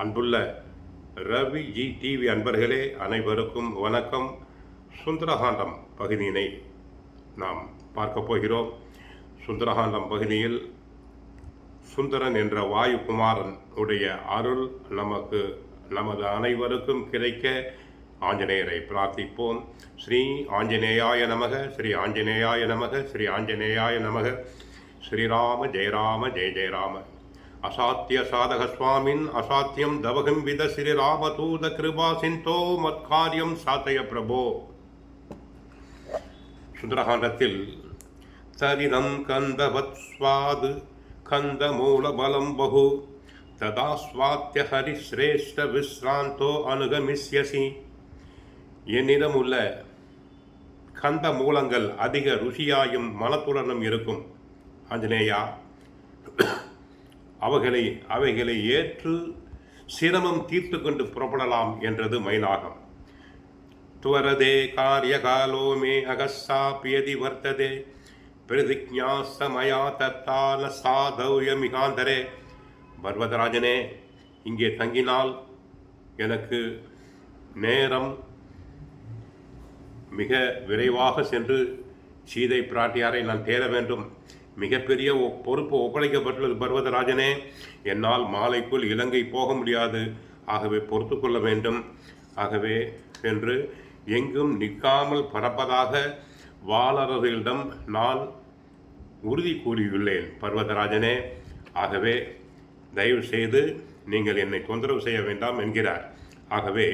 அன்புள்ள ரவி டிவி அன்பர்களே, அனைவருக்கும் வணக்கம். சுந்தரகாண்டம் பகுதியினை நாம் பார்க்க போகிறோம். சுந்தரகாண்டம் பகுதியில் சுந்தரன் என்ற வாயுகுமாரன் உடைய அருள் நமது அனைவருக்கும் கிடைக்க ஆஞ்சநேயரை பிரார்த்திப்போம். ஸ்ரீ ஆஞ்சநேயாய நமக, ஸ்ரீ ஆஞ்சநேயாய நமக, ஸ்ரீ ஆஞ்சநேயாய நமக. ஸ்ரீராம ஜெயராம ஜெய ஜெயராம. அசாத்திய சாதக சுவாமின் அசாத்தியம் தவகம் வித ஸ்ரீ ராமதூத கிருபா சிந்தோ மத்காரியம் சாத்தய பிரபோ. சுந்தரகாண்டத்தில் சரிதம் கந்தவத் ஸ்வாது கந்த மூல பலம் பகு ததா ஸ்வாத்திய ஹரிஸ்ரேஷ்ட விஸ்ராந்தோ அனுகமிஸ்யசி. என்னிடம் உள்ள கந்த மூலங்கள் அதிக ருசியாயும் மனத்துடனும் இருக்கும். ஆஞ்சநேயா, அவைகளை ஏற்று சிரமம் தீர்த்து கொண்டு புறப்படலாம் என்றது மயிலாகம். துவரதே காரியகாலோ மே அகஸ்ஸா பியதி வர்த்ததே பிரதிஜ்ஞா சமயா தத்தான சாதௌயமிகாந்தரே. பர்வதராஜனே, இங்கே தங்கினால் எனக்கு நேரம் மிக விரைவாக சென்று சீதை பிராட்டியாரை நான் தேட வேண்டும். மிகப்பெரிய பொறுப்பு ஒப்படைக்கப்பட்டுள்ளது பர்வதராஜனே. என்னால் மாலைக்குள் இலங்கை போக முடியாது. ஆகவே பொறுத்து கொள்ள வேண்டும். ஆகவே சென்று எங்கும் நிற்காமல் பறப்பதாக வானரர்களிடம் நான் உறுதி கூறியுள்ளேன் பர்வதராஜனே. ஆகவே தயவு செய்து நீங்கள் என்னை தொந்தரவு செய்ய வேண்டாம் என்கிறார். ஆகவே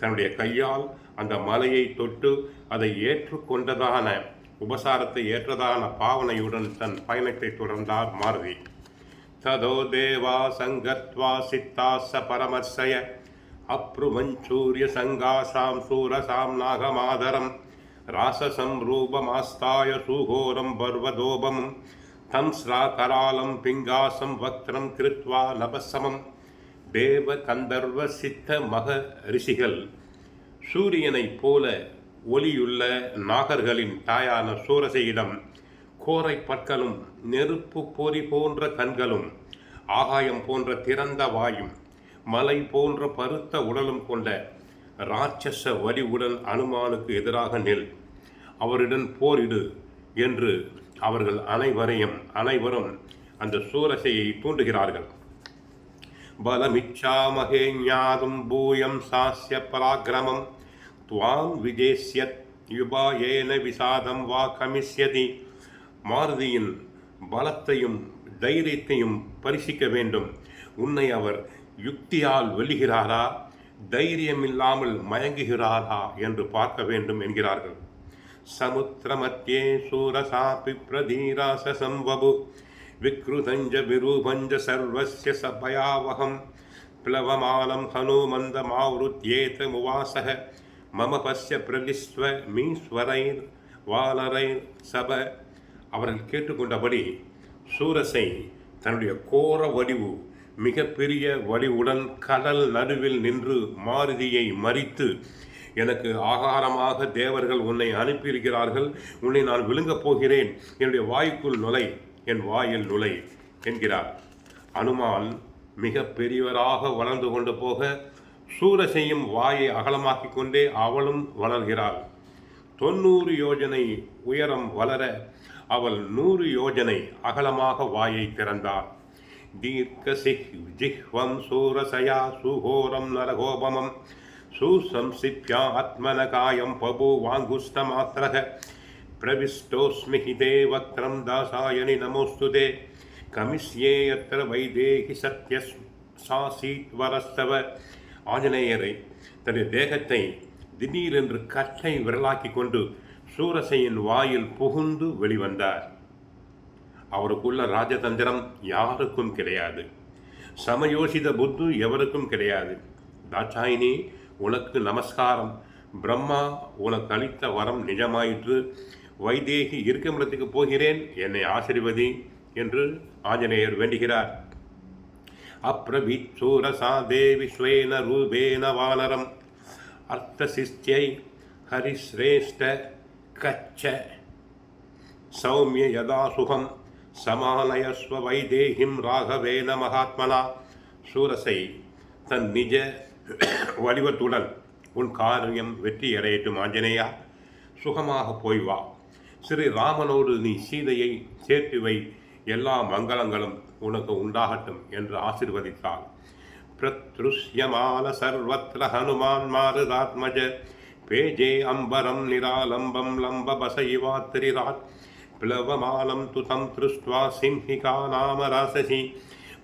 தன்னுடைய கையால் அந்த மலையை தொட்டு அதை ஏற்றுக்கொண்டதான உபசாரத்தை ஏற்றதான பாவனையுடன் தன் பயணத்தை தொடர்ந்தார் மாருதி. ததோ தேவா சங்கத்வா சித்தாச பரமர்சய அப்ருவஞ்சூரிய சங்காசாம் சூரசாம் நாகமாதரம் ராசசம் ரூபமாஸ்தாய சூகோரம் பர்வதோபம் தம் ஸ்ராகராலம் பிங்காசம் வக்ரம் கிருத்வா நபசமம். தேவ கந்தர்வ சித்த மக ரிஷிகள் சூரியனைப் போல ஒளியுள்ள நாகர்களின் தாயான சூரசையிடம் கோரை பற்களும் நெருப்பு பொறி போன்ற கண்களும் ஆகாயம் போன்ற திறந்த வாயும் மலை போன்ற பருத்த உடலும் கொண்ட ராட்சச வடிவுடன் அனுமானுக்கு எதிராக நில், அவருடன் போரிடு என்று அவர்கள் அனைவரும் அந்த சூரசையை தூண்டுகிறார்கள். பலமிச்சாமகே ஞாதும் பூயம் சாஸ்ய பராக்கிரமம் துவாம் விஜேஸ்யத் யுபாயேன விசாதம் வா கமிஷ்யதி. மாருதியின் பலத்தையும் தைரியத்தையும் பரிசிக்க வேண்டும். உன்னை அவர் யுக்தியால் வெல்லுகிறாரா, தைரியமில்லாமல் மயங்குகிறாரா என்று பார்க்க வேண்டும் என்கிறார்கள். சமுத்திரமத்தியே சூரசாபி பிரதீராச சம்பபு விக்ருதஞ்ச விரூபஞ்ச சர்வஸ்ய சபயாவகம் பிளவமானம் ஹனுமந்த மாவருத்யேத முவாசக மம பஸ்ய பிரதிஸ்வ மீஸ்வரைர் வாலரைர் சப. அவர்கள் கேட்டுக்கொண்டபடி சூரசை தன்னுடைய கோர வடிவு மிகப்பெரிய வடிவுடன் கடல் நடுவில் நின்று மாருதியை மறித்து, எனக்கு ஆகாரமாக தேவர்கள் உன்னை அனுப்பியிருக்கிறார்கள், உன்னை நான் விழுங்கப் போகிறேன், என்னுடைய வாய்க்குள் நுழை, என் வாயில் நுழை என்கிறார். அனுமான் மிக பெரியவராக வளர்ந்து கொண்டு போக சூரசையும் வாயை அகலமாக்கிக் கொண்டே அவளும் வளர்கிறாள். 90 யோஜனை உயரம் வளர அவள் 100 யோஜனை அகலமாக வாயை திறந்தாள். தீர்க்க ஜிஹ்வம் சூரசயா சுகோரம் நரகோபமம் சுசம்சிப்யா ஆத்மனகாயம் பபு வாங்குஷ்டமாத்திரக பிரவிஷ்டோஸ்மி ஹிதே வக்ரம் தாசாயனி நமோஸ்துதே கமிஷ்யே யத்ர வைதேகி சத்ய சாசீத் வரஸ்தவ. ஆஞ்சநேயரை தன்னுடைய தேகத்தை திடீரென்று கட்டை விரலாக்கி கொண்டு சூரசையின் வாயில் புகுந்து வெளிவந்தார். அவருக்குள்ள ராஜதந்திரம் யாருக்கும் கிடையாது. சமயோசித புத்து எவருக்கும் கிடையாது. தாட்சாயினி, உனக்கு நமஸ்காரம். பிரம்மா உனக்கு அளித்த வரம் நிஜமாயிற்று. வைதேகி இருக்குமிடத்துக்கு போகிறேன், என்னை ஆசீர்வதி என்று ஆஞ்சநேயர் வேண்டுகிறார். அப்ரபித் சூரசா தேவி ஸ்வேன ரூபேன வானரம் அர்த்தசிஷ்யை ஹரிஸ்ரேஷ்ட கச்ச சௌமிய யதா சுகம் சமானயஸ்வ வைதேகிம் ராகவேன மகாத்மனா. சூரசை தன் நிஜ வடிவத்துடன் உன் காரியம் வெற்றியடையட்டும் ஆஞ்சநேயா, சுகமாக போய் வா. ஸ்ரீ ராமனோடு நீ சீதையை சேர்த்து வை, எல்லா மங்களங்களும் உனக்கு உண்டாகட்டும் என்று ஆசீர்வதித்தாள். பிரத்ருஷ்யமான சர்வத்ர ஹனுமான் மாருதாத்மஜ பேஜே அம்பரம் நிராலம்பம் லம்பபசைவாத்திரிராட் பிளவமாலம் துதம் திருஷ்டுவா சிம்ஹிகா நாம ராசசி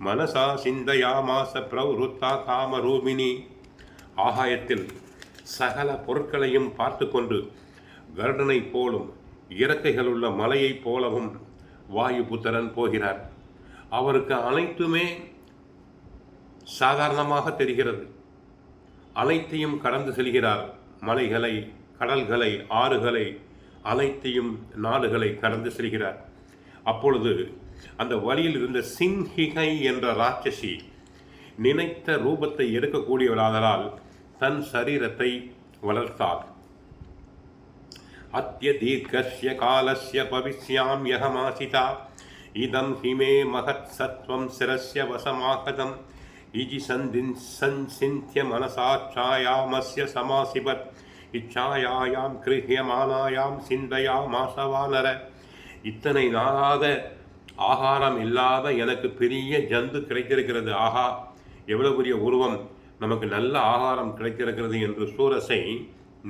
மனசா சிந்தயாமாச பிரவருத்தா காமரூபிணி. ஆகாயத்தில் சகல பொருட்களையும் பார்த்து கொண்டு கருடனை போலும் இறக்கைகளுள்ள மலையைப் போலவும் வாயுபுத்திரன் போகிறார். அவருக்கு அனைத்துமே சாதாரணமாக தெரிகிறது. அனைத்தையும் கடந்து செல்கிறார். மலைகளை, கடல்களை, ஆறுகளை, அனைத்தையும் நாடுகளை கடந்து செல்கிறார். அப்பொழுது அந்த வழியில் இருந்த சிம்ஹிகை என்ற ராட்சசி நினைத்த ரூபத்தை எடுக்கக்கூடியவராதலால் தன் சரீரத்தை வளர்த்தார். அத்யதீர்க்கஸ்ய காலஸ்ய பவிஷ்யாம் யஹமாசிதா இதம் ஹிமே மகத் சத்வம் சிரஸ்ய வசமாகதம் இஜி சந்தின்சிந்திய மனசாச்சாயாமஸ்ய சமாசிபத் இச்சாயாயாம் கிருஹ்யமானாயாம் சிந்தையாமாசவானர. இத்தனை நாளாக ஆகாரம் இல்லாத எனக்கு பெரிய ஜந்து கிடைத்திருக்கிறது. ஆஹா, எவ்வளவு பெரிய உருவம், நமக்கு நல்ல ஆகாரம் கிடைத்திருக்கிறது என்று சூரசை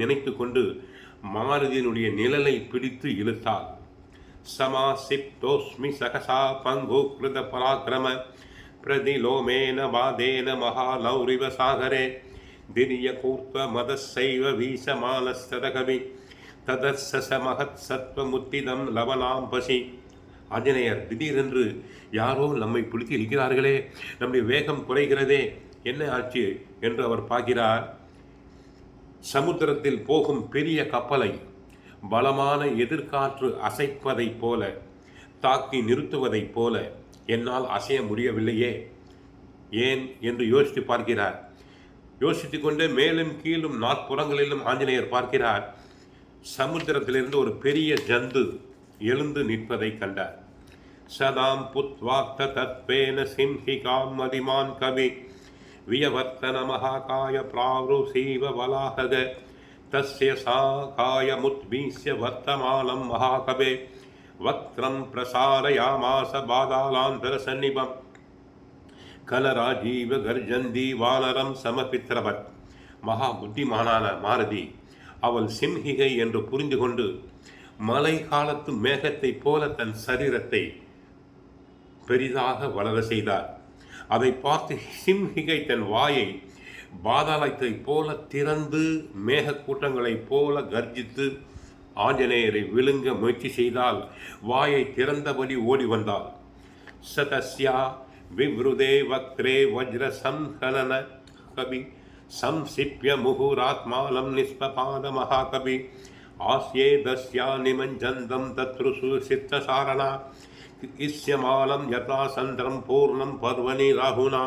நினைத்து கொண்டு மாருதியினுடைய நிழலை பிடித்து இழுத்தார். சமாசிப்தோஸ்மி சகசா பங்கு கிருத பராக்கிரம பிரதிலோமேன வாதேன மகாலௌரிவ சாகரே திரிய கூர்த்த மதசைவ வீசமானஸ்ததகவி ததர்சச மகத் சத்வமுத்திதம் லவனாம்பசி. ஆஞ்சநேயர், திடீரென்று யாரோ நம்மை பிடித்து இழுக்கிறார்களே, நம்முடைய வேகம் குறைகிறதே, என்ன ஆச்சு என்று அவர் பார்க்கிறார். சமுத்திரத்தில் போகும் பெரிய கப்பலை பலமான எதிர்காற்று அசைப்பதைப் போல, தாக்கி நிறுத்துவதைப் போல என்னால் அசைய முடியவில்லையே, ஏன் என்று யோசித்து பார்க்கிறார். யோசித்து கொண்டே மேலும் கீழும் நாற்புறங்களிலும் ஆஞ்சநேயர் பார்க்கிறார். சமுத்திரத்திலிருந்து ஒரு பெரிய ஜந்து எழுந்து நிற்பதை கண்டார். சதாம் புத்வாக்த தத்வேன சிம்ஹிகாம் மதிமான் கவி வியவர்த்தன மகாகாய பிராவ்ருசீவ வலாஹக தஸ்ய சாகாயமுத்வீஸ்ய வர்த்தமானம் மகாகவே வக்ரம் பிரசாரயாமாச பாதாளாந்தர சன்னிபம் கலராஜீவ கர்ஜந்தி வானரம் சமபித்ரவத். மகா புத்திமானான மாருதி அவள் சிம்ஹிகை என்று புரிந்து கொண்டு மழை காலத்து மேகத்தை போல தன் சரீரத்தை பெரிதாக வளர செய்தார். அதை பார்த்து சிம்ஹிகை தன் வாயை பாதாளத்தை போல திறந்து மேகக்கூட்டங்களைப் போல கர்ஜித்து ஆஞ்சநேயரை விழுங்க முயற்சி செய்தால் வாயை திறந்தபடி ஓடி வந்தாள். சதஸ்யா விவ்ருதே வக்ரே வஜ்ர சம்ஹனன கவி சம்சிப்ய முகுராத்மாலம் நிஸ்பபாத மகாகவி ஆஸ்யே தஸ்யா நிமஞ்சந்தம் தத்ருசு சித்தசாரணா இஸ்யமாலம் யதா சந்திரம் பூர்ணம் பர்வனி ராகுனா.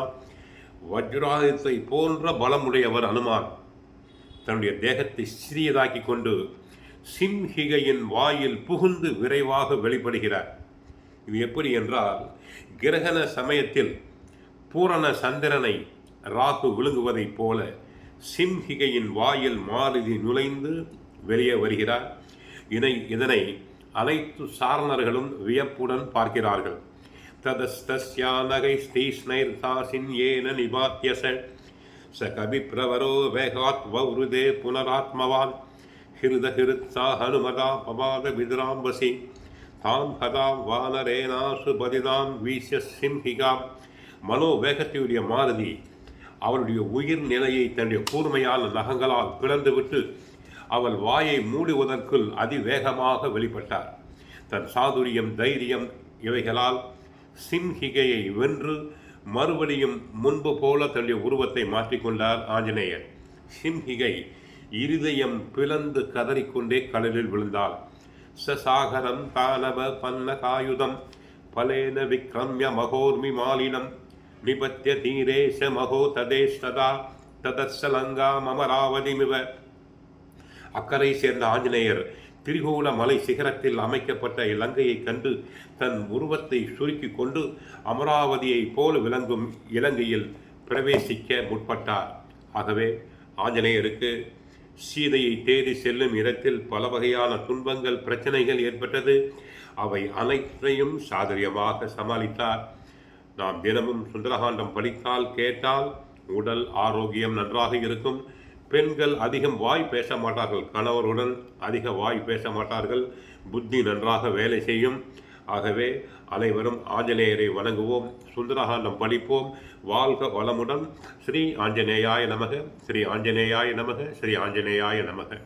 வஜ்ராயுதத்தை போன்ற பலமுடையவர் அனுமான் தன்னுடைய தேகத்தை சிறியதாக்கி கொண்டு சிம்ஹிகையின் வாயில் புகுந்து விரைவாக வெளிப்படுகிறார். இது எப்படி என்றால், கிரகண சமயத்தில் பூரண சந்திரனை ராகு விழுங்குவதைப் போல சிம்ஹிகையின் வாயில் மாருதி நுழைந்து வெளியே வருகிறார். இதனை அனைத்து சாரணர்களும் வியப்புடன் பார்க்கிறார்கள். ததஸ்தஸ்யா நகை ஸ்ரீஸ்னைர்தாசின் ஏன நிபாத்தியச ச கபிப்ரவரோ வேகாத் வௌருதே புனராத்மவான் ஹிருதஹிருத்சா ஹனுமதா பபாத விதுராம்பசி தாம் ஹதாம் வானரேனாசு பதிதாம் வீசிய சிம்ஹிகாம். மனோவேகத்தையுடைய மாருதி அவளுடைய உயிர் நிலையை தன்னுடைய கூர்மையான நகங்களால் பிளந்துவிட்டு அவள் வாயை மூடுவதற்குள் அதிவேகமாக வெளிப்பட்டார். தன் சாதுரியம், தைரியம் இவைகளால் சிம்ஹிகையை வென்று மறுபடியும் முன்பு போல தன்னுடைய உருவத்தை மாற்றிக்கொண்டார் ஆஞ்சநேயர். சிம்ஹிகை இருதயம் பிளந்து கதறிக்கொண்டே கடலில் விழுந்தாள். சசாகரம் தானவ பன்ன காயுதம் பலேன விக்ரம்ய மகோர்மி மாலினம் நிபத்திய தீரேஷ மகோ ததேஷ்டதா ததர்சலங்கா மமராவதிமிவ. அக்கறை சேர்ந்த ஆஞ்சநேயர் திரிகோண மலை சிகரத்தில் அமைக்கப்பட்ட இலங்கையை கண்டு தன் உருவத்தை சுருக்கி கொண்டு அமராவதியை போல விளங்கும் இலங்கையில் பிரவேசிக்க முற்பட்டார். ஆகவே ஆஞ்சநேயருக்கு சீதையை தேடி செல்லும் இடத்தில் பல வகையான துன்பங்கள், பிரச்சனைகள் ஏற்பட்டது. அவை அனைத்தையும் சாதுரியமாக சமாளித்தார். நாம் தினமும் சுந்தரகாண்டம் படித்தால், கேட்டால் உடல் ஆரோக்கியம் நன்றாக இருக்கும். பெண்கள் அதிகம் வாய் பேச மாட்டார்கள், கணவருடன் அதிக வாய் பேச மாட்டார்கள், புத்தி நன்றாக வேலை செய்யும். ஆகவே அனைவரும் ஆஞ்சநேயரை வணங்குவோம், சுந்தரகாண்டம் படிப்போம். வாழ்க வளமுடன். ஸ்ரீ ஆஞ்சநேயாய நமக, ஸ்ரீ ஆஞ்சநேயாய நமக, ஸ்ரீ ஆஞ்சநேயாய நமக.